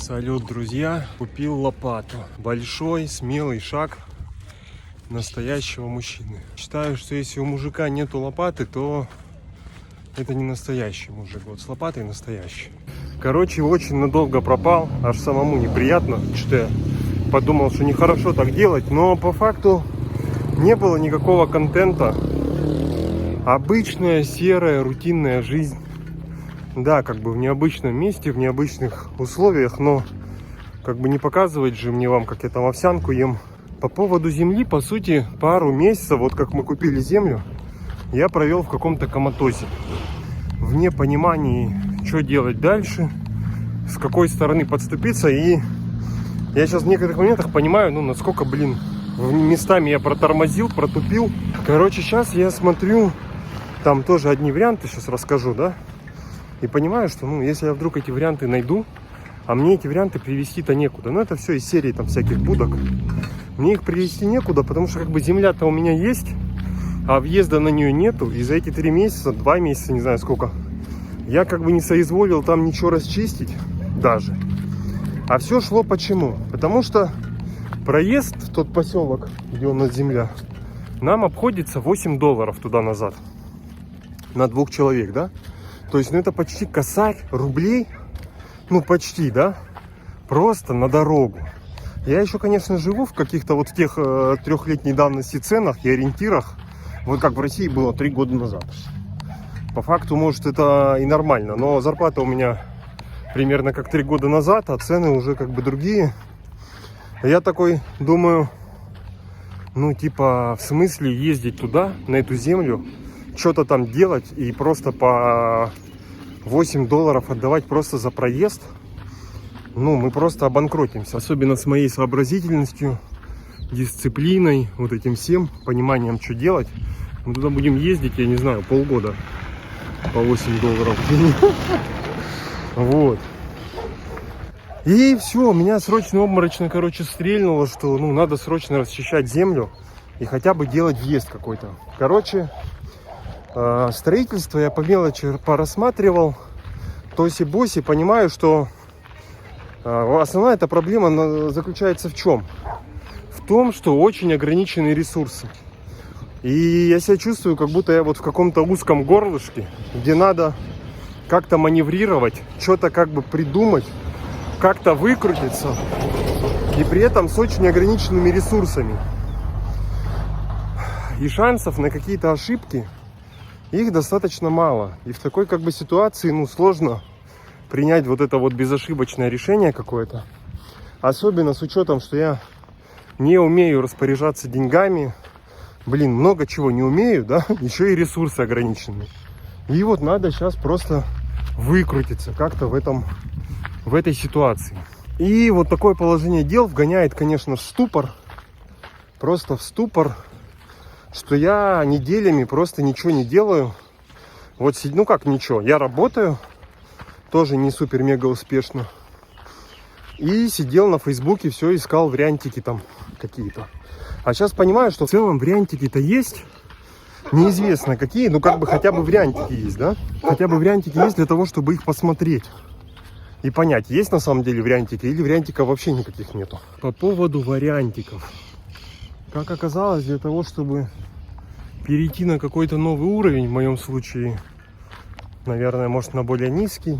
Салют, друзья! Купил лопату. Большой, смелый шаг настоящего мужчины. Считаю, что если у мужика нету лопаты, то это не настоящий мужик. Вот с лопатой настоящий. Короче, очень надолго пропал. Аж самому неприятно. Что я подумал, что нехорошо так делать. Но по факту не было никакого контента. Обычная серая рутинная жизнь. Да, как бы в необычном месте, в необычных условиях, но как бы не показывать же мне вам, как я там овсянку ем. По поводу земли, по сути, пару месяцев, вот как мы купили землю, я провел в каком-то коматозе. В непонимании, что делать дальше, с какой стороны подступиться. И я сейчас в некоторых моментах понимаю, насколько, местами я протормозил, протупил. Короче, сейчас я смотрю, там тоже одни варианты, сейчас расскажу, да. И понимаю, что, если я вдруг эти варианты найду, а мне эти варианты привезти-то некуда. Это все из серии там всяких будок. Мне их привезти некуда, потому что земля-то у меня есть, а въезда на нее нету. И за эти 3 месяца, 2 месяца, не знаю сколько, я не соизволил там ничего расчистить даже. А все шло почему? Потому что проезд в тот поселок, где у нас земля, нам обходится $8 туда-назад. На 2 человек, да? То есть, это почти косарь рублей. Почти, да? Просто на дорогу. Я еще, конечно, живу в каких-то вот тех 3-летней давности ценах и ориентирах. Вот как в России было 3 года назад. По факту, может, это и нормально. Но зарплата у меня примерно как 3 года назад, а цены уже другие. Я такой думаю, в смысле ездить туда, на эту землю, что-то там делать и просто по $8 отдавать просто за проезд. Мы просто обанкротимся. Особенно с моей сообразительностью, дисциплиной, вот этим всем, пониманием, что делать. Мы туда будем ездить, я не знаю, полгода по $8 в день. Вот. И все, меня срочно обморочно, стрельнуло, что надо срочно расчищать землю и хотя бы делать въезд какой-то. Строительство я по мелочи порассматривал, тоси-боси, понимаю, что основная эта проблема заключается в чем? В том, что очень ограниченные ресурсы. И я себя чувствую, как будто я вот в каком-то узком горлышке, где надо как-то маневрировать, что-то придумать, как-то выкрутиться, и при этом с очень ограниченными ресурсами. И шансов на какие-то ошибки их достаточно мало. И в такой ситуации сложно принять вот это вот безошибочное решение какое-то. Особенно с учетом, что я не умею распоряжаться деньгами. Много чего не умею, да? Еще и ресурсы ограничены. И вот надо сейчас просто выкрутиться как-то в этой ситуации. И вот такое положение дел вгоняет, конечно, в ступор. Просто в ступор. Что я неделями просто ничего не делаю. Вот, как ничего. Я работаю, тоже не супер-мега успешно. И сидел на Фейсбуке, все искал вариантики там какие-то. А сейчас понимаю, что в целом вариантики-то есть. Неизвестно какие, хотя бы вариантики есть, да? Хотя бы вариантики есть для того, чтобы их посмотреть. И понять, есть на самом деле вариантики или вариантиков вообще никаких нету. По поводу вариантиков. Как оказалось, для того, чтобы перейти на какой-то новый уровень, в моем случае, наверное, может, на более низкий,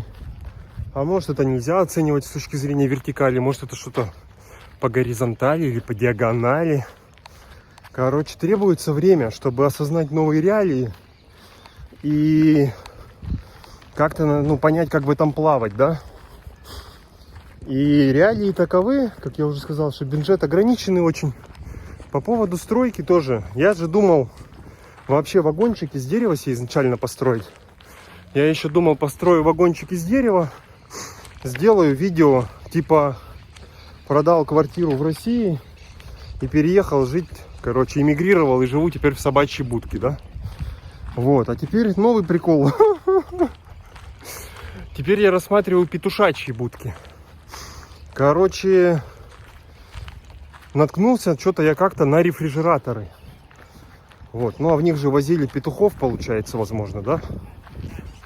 а может, это нельзя оценивать с точки зрения вертикали, может, это что-то по горизонтали или по диагонали. Требуется время, чтобы осознать новые реалии и как-то, понять, как в этом плавать, да? И реалии таковы, как я уже сказал, что бюджет ограниченный очень. По поводу стройки тоже. Я же думал вообще вагончик из дерева себе изначально построить. Я еще думал, построю вагончик из дерева, сделаю видео, продал квартиру в России и переехал жить, эмигрировал и живу теперь в собачьей будке, да? Вот, а теперь новый прикол. Теперь я рассматриваю петушачьи будки. Наткнулся что-то я как-то на рефрижераторы. Вот, а в них же возили петухов, получается, возможно, да?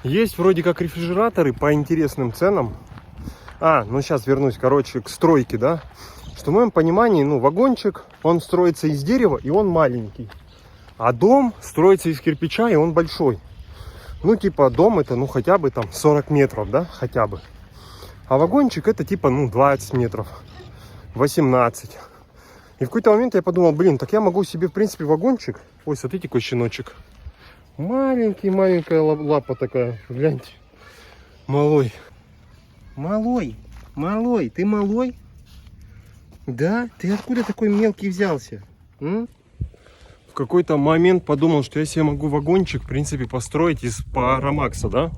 Есть вроде как рефрижераторы по интересным ценам. Ну сейчас вернусь, короче, к стройке, да. Что в моем понимании, ну, вагончик, он строится из дерева, и он маленький. А дом строится из кирпича, и он большой. Ну, типа, дом это, ну, хотя бы там 40 метров, да, хотя бы. А вагончик это, типа, ну, 20 метров, 18. И в какой-то момент я подумал, блин, так я могу себе, в принципе, вагончик. Ой, смотрите, какой щеночек. Маленькая лапа такая, гляньте. Малой. Малой, ты малой? Да? Ты откуда такой мелкий взялся? В какой-то момент подумал, что я себе могу вагончик, в принципе, построить из Парамакса, да?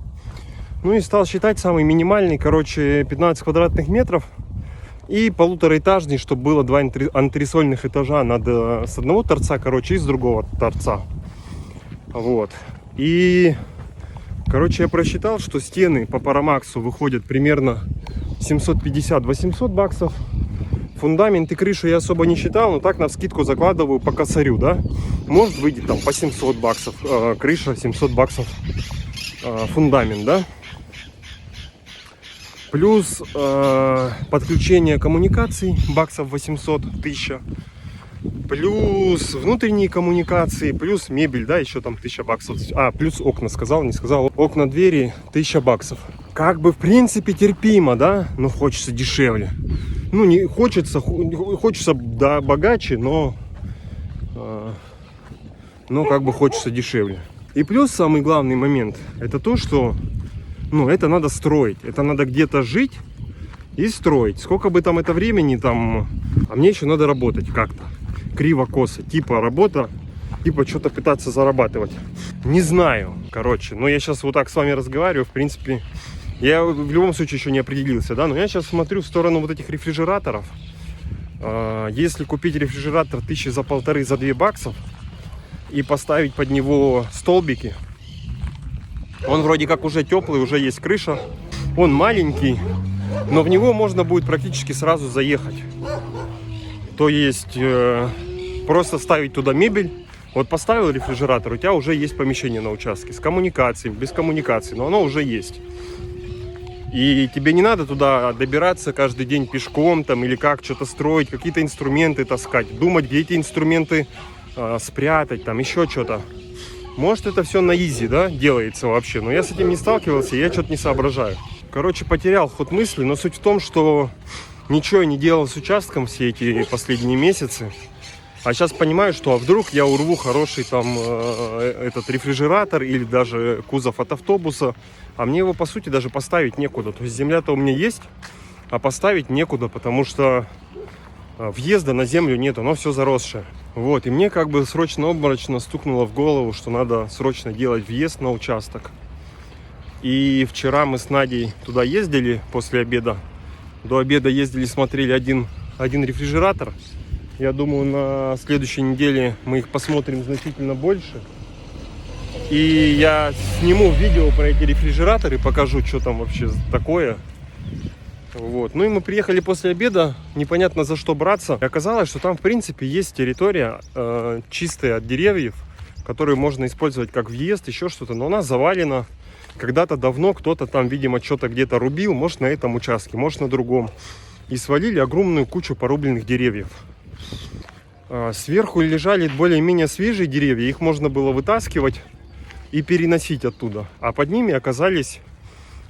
Ну и стал считать самый минимальный, короче, 15 квадратных метров. И полутораэтажный, чтобы было 2 антресольных этажа с одного торца, короче, и с другого торца. Вот. И, короче, я просчитал, что стены по Парамаксу выходят примерно 750-800 баксов. Фундамент и крышу я особо не считал, но так навскидку закладываю по косарю, да. Может выйдет там по 700 баксов крыша, 700 баксов фундамент, да. Плюс подключение коммуникаций баксов 800-1000. Плюс внутренние коммуникации, плюс мебель, да, еще там 1000 баксов. Плюс окна, не сказал. Окна, двери, 1000 баксов. Как бы, в принципе, терпимо, да, но хочется дешевле. Ну, не хочется, да, богаче, но как бы хочется дешевле. И плюс самый главный момент, это то, что, ну, это надо строить. Это надо где-то жить и строить. Сколько бы там это времени, там, а мне еще надо работать как-то. Криво-косо, типа работа, типа что-то пытаться зарабатывать. Не знаю, короче, но я сейчас вот так с вами разговариваю, в принципе, я в любом случае еще не определился, да, но я сейчас смотрю в сторону вот этих рефрижераторов. Если купить рефрижератор 1000 за 1,5, за 2 баксов и поставить под него столбики, он вроде как уже теплый, уже есть крыша, он маленький, но в него можно будет практически сразу заехать. То есть просто ставить туда мебель. Вот поставил рефрижератор, у тебя уже есть помещение на участке с коммуникацией, без коммуникаций, но оно уже есть. И тебе не надо туда добираться каждый день пешком там, или как что-то строить, какие-то инструменты таскать, думать, где эти инструменты спрятать, там еще что-то. Может, это все на изи, да, делается вообще, но я с этим не сталкивался, я что-то не соображаю. Короче, потерял ход мысли, но суть в том, что ничего я не делал с участком все эти последние месяцы. А сейчас понимаю, что а вдруг я урву хороший там этот рефрижератор или даже кузов от автобуса, а мне его по сути даже поставить некуда. То есть земля-то у меня есть, а поставить некуда, потому что въезда на землю нет, оно все заросшее. Вот, и мне как бы срочно-обморочно стукнуло в голову, что надо срочно делать въезд на участок. И вчера мы с Надей туда ездили после обеда. До обеда ездили, смотрели один рефрижератор. Я думаю, на следующей неделе мы их посмотрим значительно больше. И я сниму видео про эти рефрижераторы, покажу, что там вообще такое. Вот. Ну и мы приехали после обеда, непонятно за что браться. И оказалось, что там в принципе есть территория чистая от деревьев, которую можно использовать как въезд, еще что-то. Но она завалена. Когда-то давно кто-то там, видимо, что-то где-то рубил, может на этом участке, может на другом. И свалили огромную кучу порубленных деревьев. Сверху лежали более-менее свежие деревья, их можно было вытаскивать и переносить оттуда. А под ними оказались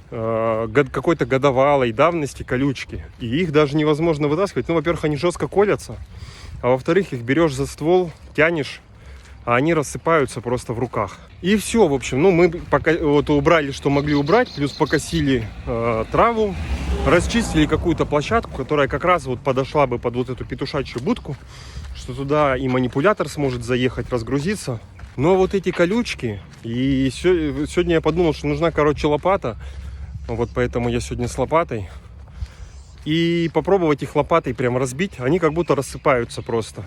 какой-то годовалой давности колючки. И их даже невозможно вытаскивать. Ну, во-первых, они жестко колятся, а во-вторых, их берешь за ствол, тянешь, а они рассыпаются просто в руках. И все, в общем, ну, мы вот убрали, что могли убрать, плюс покосили траву, расчистили какую-то площадку, которая как раз вот подошла бы под вот эту петушачью будку, что туда и манипулятор сможет заехать, разгрузиться. Но вот эти колючки, и сегодня я подумал, что нужна, короче, лопата, вот поэтому я сегодня с лопатой, и попробовать их лопатой прям разбить, они как будто рассыпаются просто.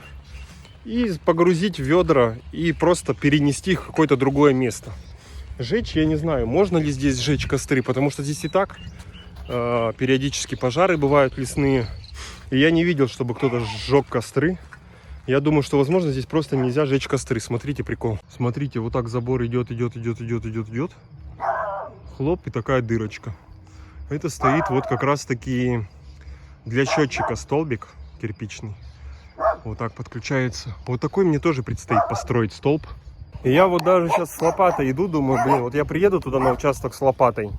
И погрузить в ведра и просто перенести их в какое-то другое место. Жечь, я не знаю, можно ли здесь сжечь костры, потому что здесь и так периодически пожары бывают лесные. И я не видел, чтобы кто-то сжег костры. Я думаю, что, возможно, здесь просто нельзя жечь костры. Смотрите, прикол. Смотрите, вот так забор идет. Хлоп, и такая дырочка. Это стоит вот как раз таки для счетчика столбик кирпичный. Вот так подключается. Вот такой мне тоже предстоит построить столб. И я вот даже сейчас с лопатой иду, думаю, блин, вот я приеду туда на участок с лопатой,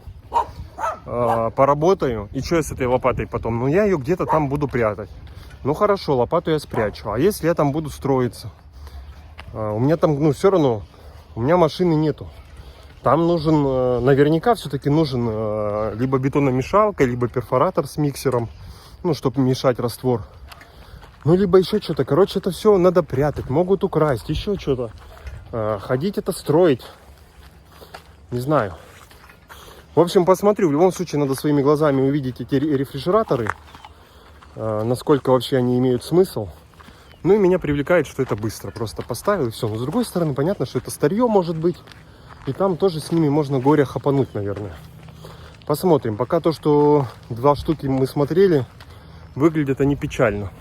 поработаю, и что я с этой лопатой потом? Ну я ее где-то там буду прятать. Ну хорошо, лопату я спрячу. А если я там буду строиться? У меня там, ну все равно, у меня машины нету. Там нужен, наверняка все-таки нужен либо бетономешалка, либо перфоратор с миксером, ну, чтобы мешать раствор. Ну, либо еще что-то. Короче, это все надо прятать, могут украсть, еще что-то. Ходить это строить. Не знаю. В общем, посмотрю. В любом случае, надо своими глазами увидеть эти рефрижераторы. Насколько вообще они имеют смысл. Ну, и меня привлекает, что это быстро. Просто поставил и все. Но с другой стороны, понятно, что это старье может быть. И там тоже с ними можно горе хапануть, наверное. Посмотрим. Пока то, что 2 штуки мы смотрели, выглядят они печально.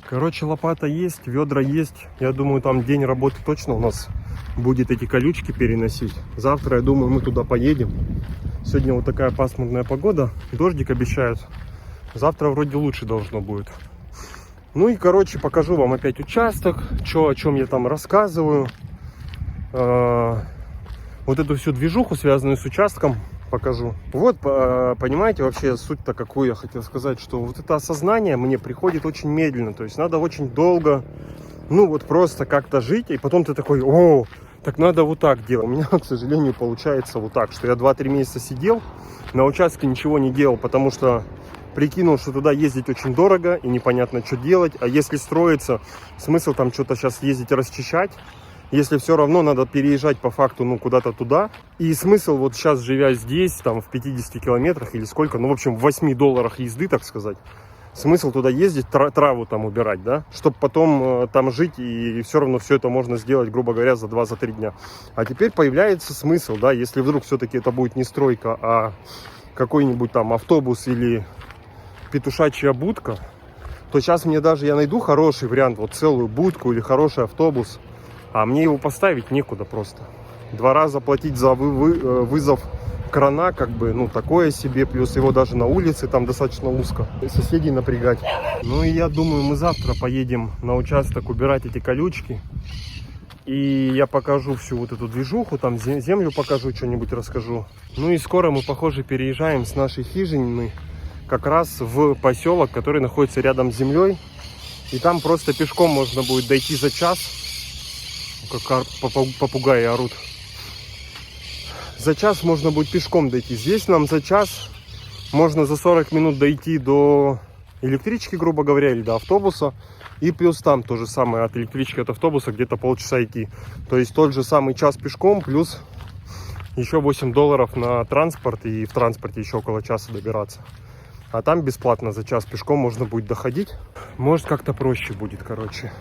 Короче, лопата есть, ведра есть. Я думаю, там день работы точно у нас будет эти колючки переносить. Завтра, я думаю, мы туда поедем. Сегодня вот такая пасмурная погода. Дождик обещают. Завтра вроде лучше должно будет. Ну и, короче, покажу вам опять участок. О чем я там рассказываю. Вот эту всю движуху, связанную с участком, покажу. Вот, понимаете, вообще суть-то какую я хотел сказать, что вот это осознание мне приходит очень медленно, то есть надо очень долго, ну вот просто как-то жить, и потом ты такой, о, так надо вот так делать. У меня, к сожалению, получается вот так, что я 2-3 месяца сидел, на участке ничего не делал, потому что прикинул, что туда ездить очень дорого и непонятно, что делать, а если строиться, смысл там что-то сейчас ездить расчищать, если все равно надо переезжать по факту, ну, куда-то туда. И смысл вот сейчас, живя здесь, там, в 50 километрах или сколько, ну, в общем, в $8 езды, так сказать, смысл туда ездить, траву там убирать, да, чтобы потом там жить, и все равно все это можно сделать, грубо говоря, за 2-3 дня. А теперь появляется смысл, да, если вдруг все-таки это будет не стройка, а какой-нибудь там автобус или петушачья будка, то сейчас мне даже, я найду хороший вариант, вот целую будку или хороший автобус, а мне его поставить некуда просто. 2 раза платить за вызов крана, как бы, ну, такое себе. Плюс его даже на улице там достаточно узко. Соседей напрягать. Ну и я думаю, мы завтра поедем на участок убирать эти колючки. И я покажу всю вот эту движуху, там землю покажу, что-нибудь расскажу. Ну и скоро мы, похоже, переезжаем с нашей хижины как раз в поселок, который находится рядом с землей. И там просто пешком можно будет дойти за час. Как попугаи орут. За час можно будет пешком дойти. Здесь нам за час можно за 40 минут дойти до электрички, грубо говоря, или до автобуса. И плюс там то же самое, от электрички, от автобуса где-то полчаса идти. То есть тот же самый час пешком, плюс еще $8 на транспорт. И в транспорте еще около часа добираться. А там бесплатно за час пешком можно будет доходить. Может, как-то проще будет, короче.